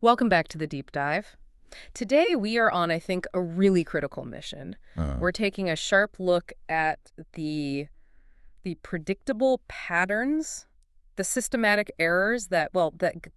Welcome back to the deep dive. Today we are on, I think, a really critical mission. Uh, We're taking a sharp look at the predictable patterns, the systematic errors that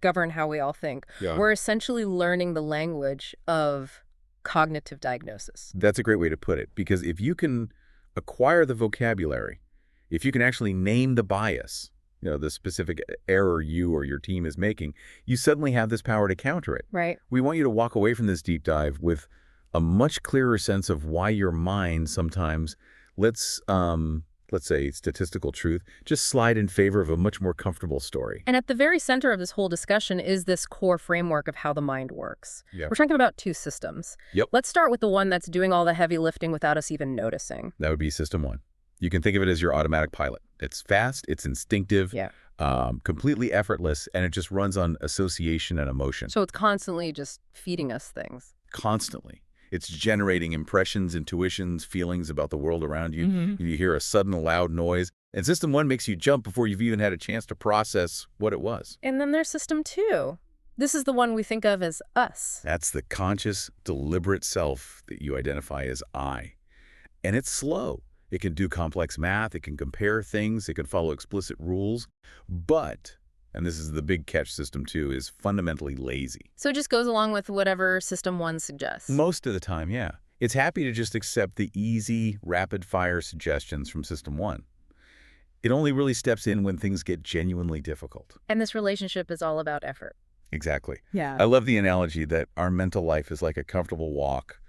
govern how we all think. yeah. We're essentially learning the language of cognitive diagnosis. That's a great way to put it, because if you can acquire the vocabulary, if you can actually name the bias, the specific error you or your team is making, you suddenly have this power to counter it. Right. We want you to walk away from this deep dive with a much clearer sense of why your mind sometimes let's say statistical truth, just slide in favor of a much more comfortable story. And at the very center of this whole discussion is this core framework of how the mind works. Yep. We're talking about two systems. Yep. Let's start with the one that's doing all the heavy lifting without us even noticing. That would be system one. You can think of it as your automatic pilot. It's fast, it's instinctive, Yeah. completely effortless, and it just runs on association and emotion. So it's constantly just feeding us things. Constantly. It's generating impressions, intuitions, feelings about the world around you. Mm-hmm. You hear a sudden loud noise, and system one makes you jump before you've even had a chance to process what it was. And then there's system two. This is the one we think of as us. That's the conscious, deliberate self that you identify as I. And it's slow. It can do complex math, it can compare things, it can follow explicit rules, but, and this is the big catch, system two is fundamentally lazy. So it just goes along with whatever system one suggests. Most of the time, yeah. It's happy to just accept the easy, rapid-fire suggestions from system one. It only really steps in when things get genuinely difficult. And this relationship is all about effort. Exactly. Yeah. I love the analogy that our mental life is like a comfortable walk,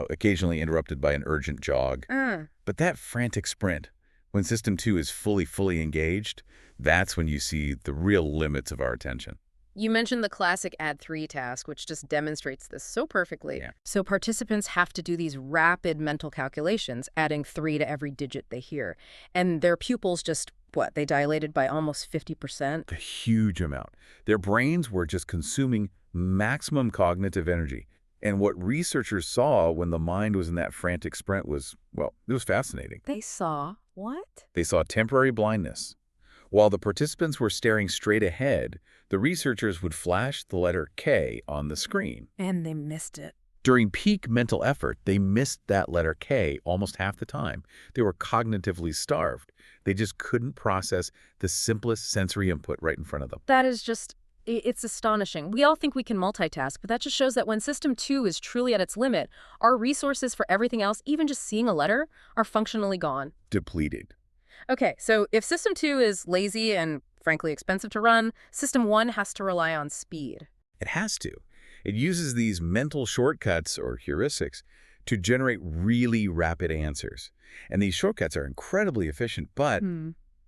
occasionally interrupted by an urgent jog. But that frantic sprint, when system two is fully engaged, that's when you see the real limits of our attention. You mentioned the classic add 3 task, which just demonstrates this so perfectly. Yeah. So participants have to do these rapid mental calculations, adding 3 to every digit they hear. And their pupils just, they dilated by almost 50%. A huge amount. Their brains were just consuming maximum cognitive energy. And what researchers saw when the mind was in that frantic sprint was, it was fascinating. They saw what? They saw temporary blindness. While the participants were staring straight ahead, the researchers would flash the letter K on the screen. And they missed it. During peak mental effort, they missed that letter K almost half the time. They were cognitively starved. They just couldn't process the simplest sensory input right in front of them. That is just, it's astonishing. We all think we can multitask, but that just shows that when system 2 is truly at its limit, our resources for everything else, even just seeing a letter, are functionally gone. Depleted. Okay, so if system 2 is lazy and frankly expensive to run, system 1 has to rely on speed. It has to. It uses these mental shortcuts, or heuristics, to generate really rapid answers. And these shortcuts are incredibly efficient, but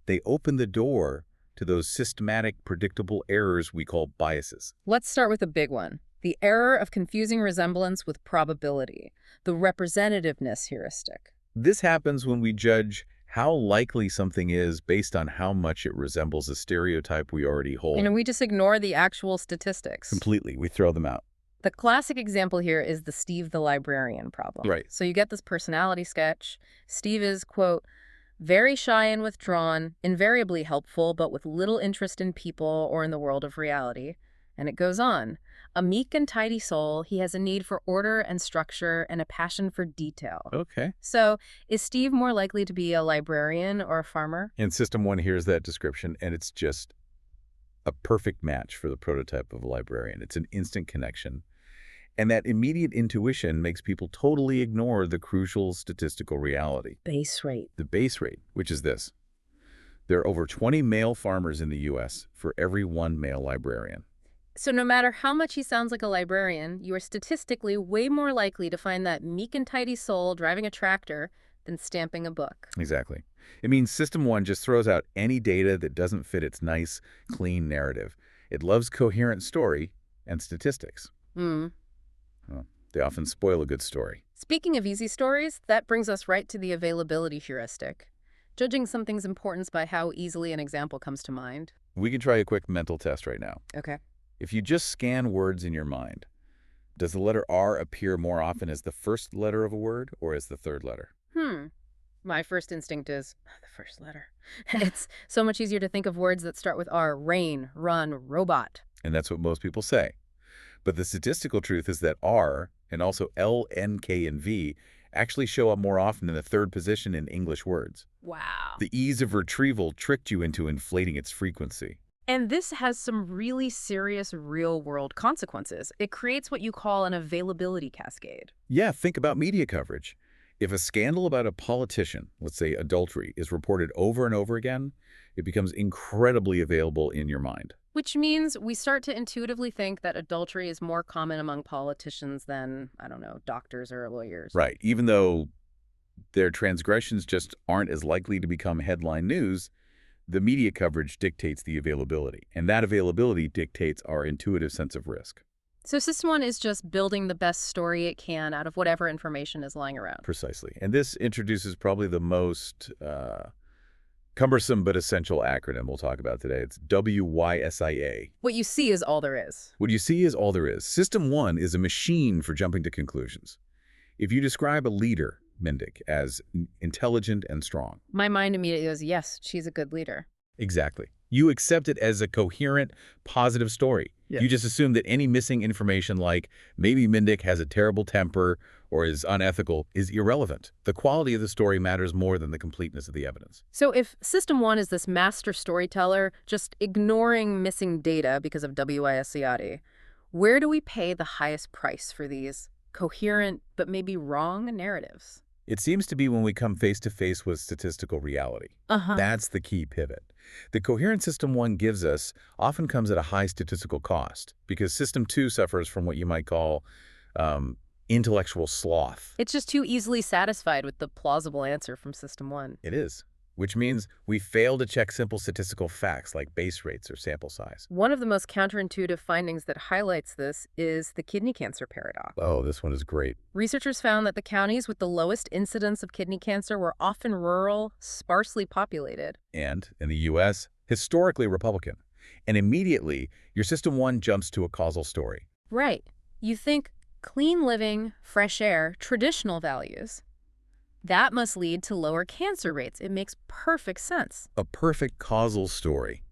they open the door to those systematic, predictable errors we call biases. Let's start with a big one. The error of confusing resemblance with probability, the representativeness heuristic. This happens when we judge how likely something is based on how much it resembles a stereotype we already hold. And we just ignore the actual statistics. Completely. We throw them out. The classic example here is the Steve the librarian problem. Right. So you get this personality sketch. Steve is, quote, very shy and withdrawn, invariably helpful, but with little interest in people or in the world of reality. And it goes on. A meek and tidy soul, he has a need for order and structure and a passion for detail. Okay. So is Steve more likely to be a librarian or a farmer? And system one hears that description, and it's just a perfect match for the prototype of a librarian. It's an instant connection. And that immediate intuition makes people totally ignore the crucial statistical reality. Base rate. The base rate, which is this. There are over 20 male farmers in the U.S. for every one male librarian. So no matter how much he sounds like a librarian, you are statistically way more likely to find that meek and tidy soul driving a tractor than stamping a book. Exactly. It means system one just throws out any data that doesn't fit its nice, clean narrative. It loves coherent story and statistics. Well, they often spoil a good story. Speaking of easy stories, that brings us right to the availability heuristic. Judging something's importance by how easily an example comes to mind. We can try a quick mental test right now. Okay. If you just scan words in your mind, does the letter R appear more often as the first letter of a word or as the third letter? My first instinct is the first letter. It's so much easier to think of words that start with R. Rain, run, robot. And that's what most people say. But the statistical truth is that R and also L, N, K, and V actually show up more often in the third position in English words. Wow. The ease of retrieval tricked you into inflating its frequency. And this has some really serious real-world consequences. It creates what you call an availability cascade. Yeah, think about media coverage. If a scandal about a politician, let's say adultery, is reported over and over again, it becomes incredibly available in your mind. Which means we start to intuitively think that adultery is more common among politicians than, I don't know, doctors or lawyers. Right. Even though their transgressions just aren't as likely to become headline news, the media coverage dictates the availability, and that availability dictates our intuitive sense of risk. So System 1 is just building the best story it can out of whatever information is lying around. Precisely. And this introduces probably the most cumbersome but essential acronym we'll talk about today. It's WYSIA. What you see is all there is. What you see is all there is. System 1 is a machine for jumping to conclusions. If you describe a leader, Mindic, as intelligent and strong. My mind immediately goes, yes, she's a good leader. Exactly. You accept it as a coherent, positive story. Yeah. You just assume that any missing information like maybe Mindic has a terrible temper or is unethical is irrelevant. The quality of the story matters more than the completeness of the evidence. So if System 1 is this master storyteller just ignoring missing data because of WISCIAD, where do we pay the highest price for these coherent but maybe wrong narratives? It seems to be when we come face to face with statistical reality. That's the key pivot. The coherent System 1 gives us often comes at a high statistical cost because System 2 suffers from what you might call intellectual sloth. It's just too easily satisfied with the plausible answer from System 1. It is, which means we fail to check simple statistical facts like base rates or sample size. One of the most counterintuitive findings that highlights this is the kidney cancer paradox. Oh, this one is great. Researchers found that the counties with the lowest incidence of kidney cancer were often rural, sparsely populated. And, in the U.S., historically Republican. And immediately, your System 1 jumps to a causal story. Right. You think clean living, fresh air, traditional values. That must lead to lower cancer rates. It makes perfect sense. A perfect causal story.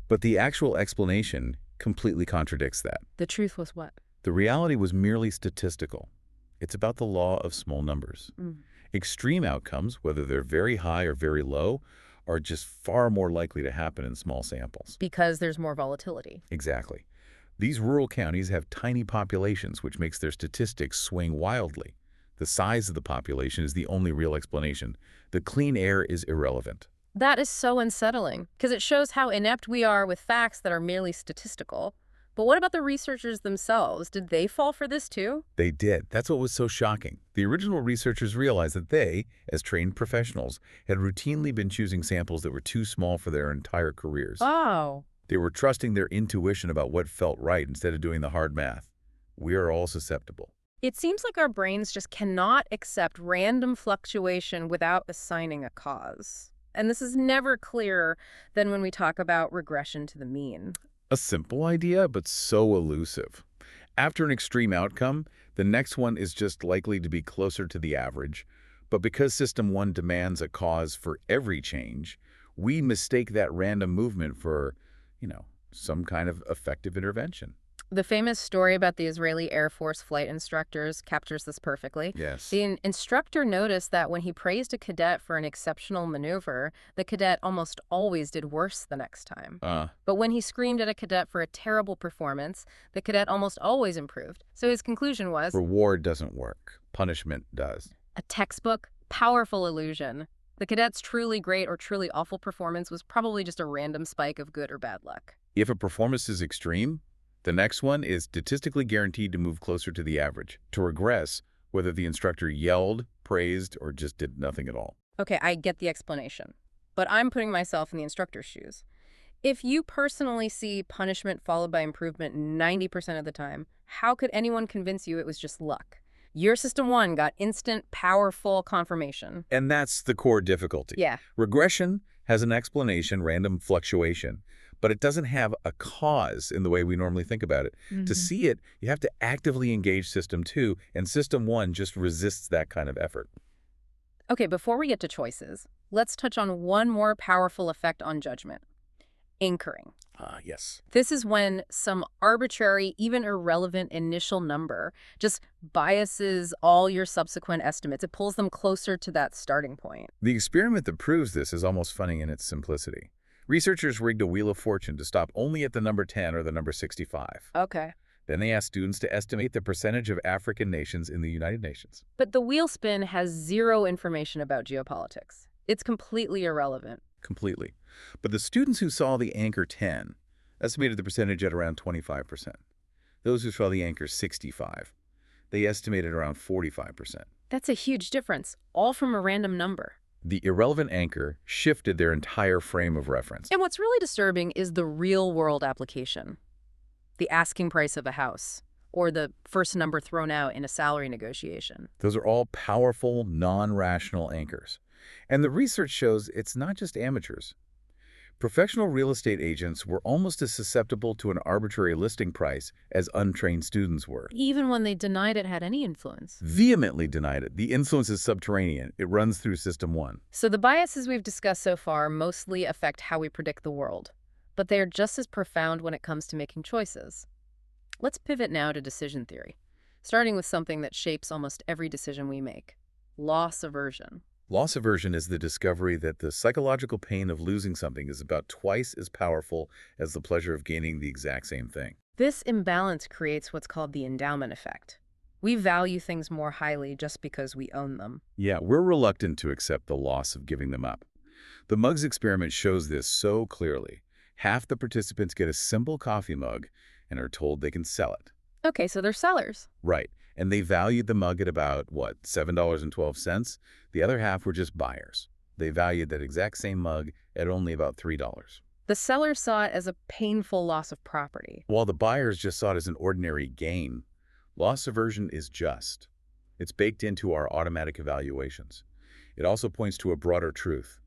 But the actual explanation completely contradicts that. The truth was what? The reality was merely statistical. It's about the law of small numbers. Extreme outcomes, whether they're very high or very low, are just far more likely to happen in small samples. Because there's more volatility. Exactly. These rural counties have tiny populations, which makes their statistics swing wildly. The size of the population is the only real explanation. The clean air is irrelevant. That is so unsettling, because it shows how inept we are with facts that are merely statistical. But what about the researchers themselves? Did they fall for this too? They did. That's what was so shocking. The original researchers realized that they, as trained professionals, had routinely been choosing samples that were too small for their entire careers. Oh. They were trusting their intuition about what felt right instead of doing the hard math. We are all susceptible. It seems like our brains just cannot accept random fluctuation without assigning a cause. And this is never clearer than when we talk about regression to the mean. A simple idea, but so elusive. After an extreme outcome, the next one is just likely to be closer to the average. But because System 1 demands a cause for every change, we mistake that random movement for, some kind of effective intervention. The famous story about the Israeli Air Force flight instructors captures this perfectly. Yes. The instructor noticed that when he praised a cadet for an exceptional maneuver, the cadet almost always did worse the next time. But when he screamed at a cadet for a terrible performance, the cadet almost always improved. So his conclusion was, reward doesn't work. Punishment does. A textbook, powerful illusion. The cadet's truly great or truly awful performance was probably just a random spike of good or bad luck. If a performance is extreme, the next one is statistically guaranteed to move closer to the average, to regress, whether the instructor yelled, praised, or just did nothing at all. Okay, I get the explanation, but I'm putting myself in the instructor's shoes. If you personally see punishment followed by improvement 90% of the time, how could anyone convince you it was just luck? Your System 1 got instant, powerful confirmation. And that's the core difficulty. Yeah. Regression has an explanation, random fluctuation, but it doesn't have a cause in the way we normally think about it. To see it, you have to actively engage System 2, and System 1 just resists that kind of effort. Okay, before we get to choices, let's touch on one more powerful effect on judgment. Anchoring. Yes. This is when some arbitrary, even irrelevant initial number just biases all your subsequent estimates. It pulls them closer to that starting point. The experiment that proves this is almost funny in its simplicity. Researchers rigged a wheel of fortune to stop only at the number 10 or the number 65. Okay. Then they asked students to estimate the percentage of African nations in the United Nations. But the wheel spin has zero information about geopolitics. It's completely irrelevant. Completely. But the students who saw the anchor 10 estimated the percentage at around 25%. Those who saw the anchor 65, they estimated around 45%. That's a huge difference, all from a random number. The irrelevant anchor shifted their entire frame of reference. And what's really disturbing is the real-world application. The asking price of a house, or the first number thrown out in a salary negotiation. Those are all powerful, non-rational anchors. And the research shows it's not just amateurs. Professional real estate agents were almost as susceptible to an arbitrary listing price as untrained students were. Even when they denied it had any influence. Vehemently denied it. The influence is subterranean. It runs through System 1. So the biases we've discussed so far mostly affect how we predict the world. But they are just as profound when it comes to making choices. Let's pivot now to decision theory, starting with something that shapes almost every decision we make: loss aversion. Loss aversion is the discovery that the psychological pain of losing something is about twice as powerful as the pleasure of gaining the exact same thing. This imbalance creates what's called the endowment effect. We value things more highly just because we own them. Yeah, we're reluctant to accept the loss of giving them up. The mugs experiment shows this so clearly. Half the participants get a simple coffee mug and are told they can sell it. Okay, so they're sellers. Right. And they valued the mug at about, what, $7.12? The other half were just buyers. They valued that exact same mug at only about $3. The sellers saw it as a painful loss of property. While the buyers just saw it as an ordinary gain. Loss aversion is just. It's baked into our automatic evaluations. It also points to a broader truth.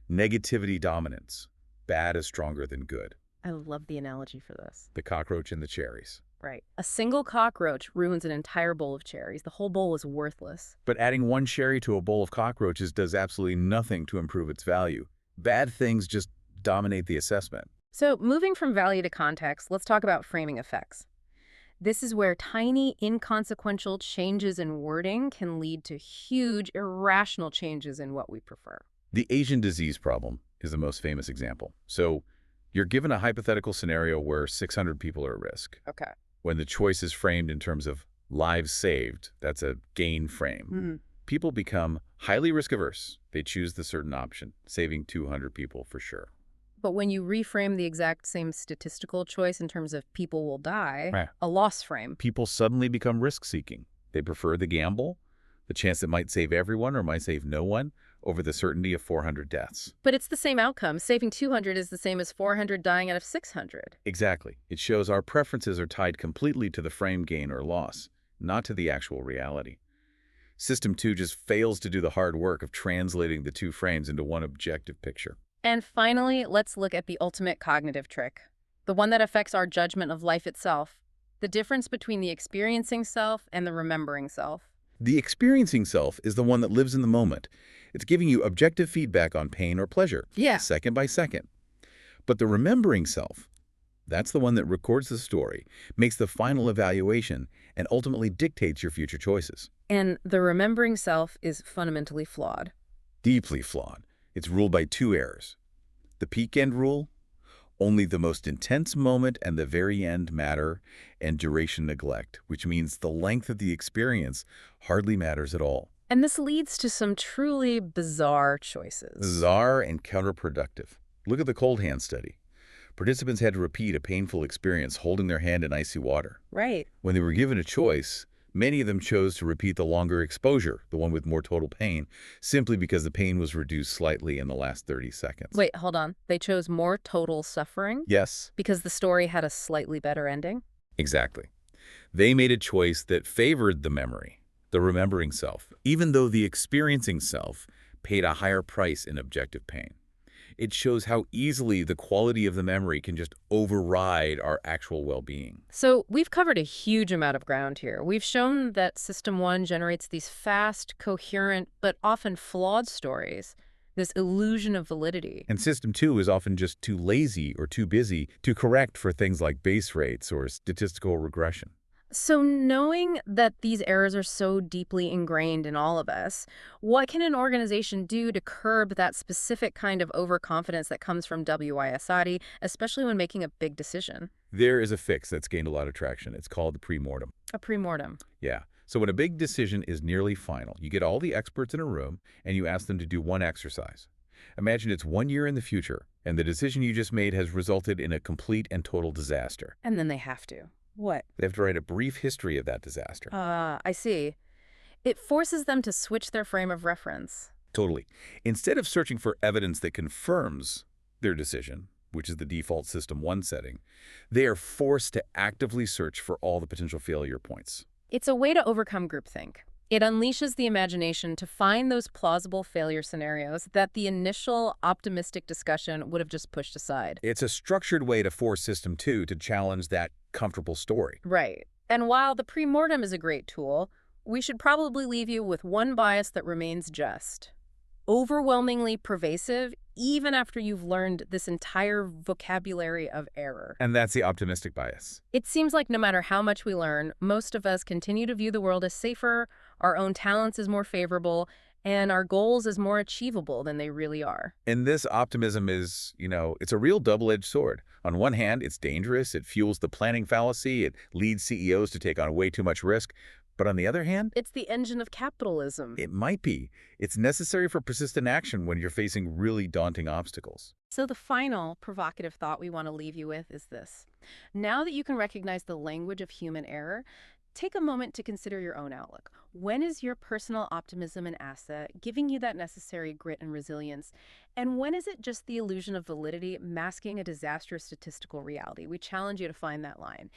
Negativity dominance. Bad is stronger than good. I love the analogy for this. The cockroach and the cherries. Right. A single cockroach ruins an entire bowl of cherries. The whole bowl is worthless. But adding one cherry to a bowl of cockroaches does absolutely nothing to improve its value. Bad things just dominate the assessment. So moving from value to context, let's talk about framing effects. This is where tiny, inconsequential changes in wording can lead to huge, irrational changes in what we prefer. The Asian disease problem is the most famous example. So you're given a hypothetical scenario where 600 people are at risk. Okay. When the choice is framed in terms of lives saved, that's a gain frame. People become highly risk-averse. They choose the certain option, saving 200 people for sure. But when you reframe the exact same statistical choice in terms of people will die, Right. a loss frame. People suddenly become risk-seeking. They prefer the gamble, the chance that might save everyone or might save no one, over the certainty of 400 deaths. But it's the same outcome. Saving 200 is the same as 400 dying out of 600. Exactly. It shows our preferences are tied completely to the frame gain or loss, not to the actual reality. System 2 just fails to do the hard work of translating the two frames into one objective picture. And finally, let's look at the ultimate cognitive trick, the one that affects our judgment of life itself, the difference between the experiencing self and the remembering self. The experiencing self is the one that lives in the moment. It's giving you objective feedback on pain or pleasure, second by second. But the remembering self, that's the one that records the story, makes the final evaluation, and ultimately dictates your future choices. And the remembering self is fundamentally flawed. Deeply flawed. It's ruled by two errors. The peak end rule, only the most intense moment and the very end matter, and duration neglect, which means the length of the experience hardly matters at all. And this leads to some truly bizarre choices. Bizarre and counterproductive. Look at the cold hand study. Participants had to repeat a painful experience holding their hand in icy water. Right. When they were given a choice, many of them chose to repeat the longer exposure, the one with more total pain, simply because the pain was reduced slightly in the last 30 seconds. Wait, hold on. They chose more total suffering? Yes. Because the story had a slightly better ending? Exactly. They made a choice that favored the memory, the remembering self, even though the experiencing self paid a higher price in objective pain. It shows how easily the quality of the memory can just override our actual well-being. So we've covered a huge amount of ground here. We've shown that System 1 generates these fast, coherent, but often flawed stories. This illusion of validity. And system 2 is often just too lazy or too busy to correct for things like base rates or statistical regression. So knowing that these errors are so deeply ingrained in all of us, what can an organization do to curb that specific kind of overconfidence that comes from WISI, especially when making a big decision? There is a fix that's gained a lot of traction. It's called the premortem. A premortem. Yeah. So when a big decision is nearly final, you get all the experts in a room and you ask them to do one exercise. Imagine it's 1 year in the future, and the decision you just made has resulted in a complete and total disaster. And then they have to. What? They have to write a brief history of that disaster. I see. It forces them to switch their frame of reference. Totally. Instead of searching for evidence that confirms their decision, which is the default System 1 setting, they are forced to actively search for all the potential failure points. It's a way to overcome groupthink. It unleashes the imagination to find those plausible failure scenarios that the initial optimistic discussion would have just pushed aside. It's a structured way to force System 2 to challenge that comfortable story. Right. And while the premortem is a great tool, we should probably leave you with one bias that remains just overwhelmingly pervasive, even after you've learned this entire vocabulary of error. And that's the optimistic bias. It seems like no matter how much we learn, most of us continue to view the world as safer, our own talents as more favorable, and our goals as more achievable than they really are. And this optimism is, it's a real double-edged sword. On one hand, it's dangerous. It fuels the planning fallacy. It leads CEOs to take on way too much risk. But on the other hand, It's the engine of capitalism. it might be. It's necessary for persistent action when you're facing really daunting obstacles. So the final provocative thought we want to leave you with is this. Now that you can recognize the language of human error, take a moment to consider your own outlook. When is your personal optimism an asset, giving you that necessary grit and resilience? And when is it just the illusion of validity masking a disastrous statistical reality? We challenge you to find that line.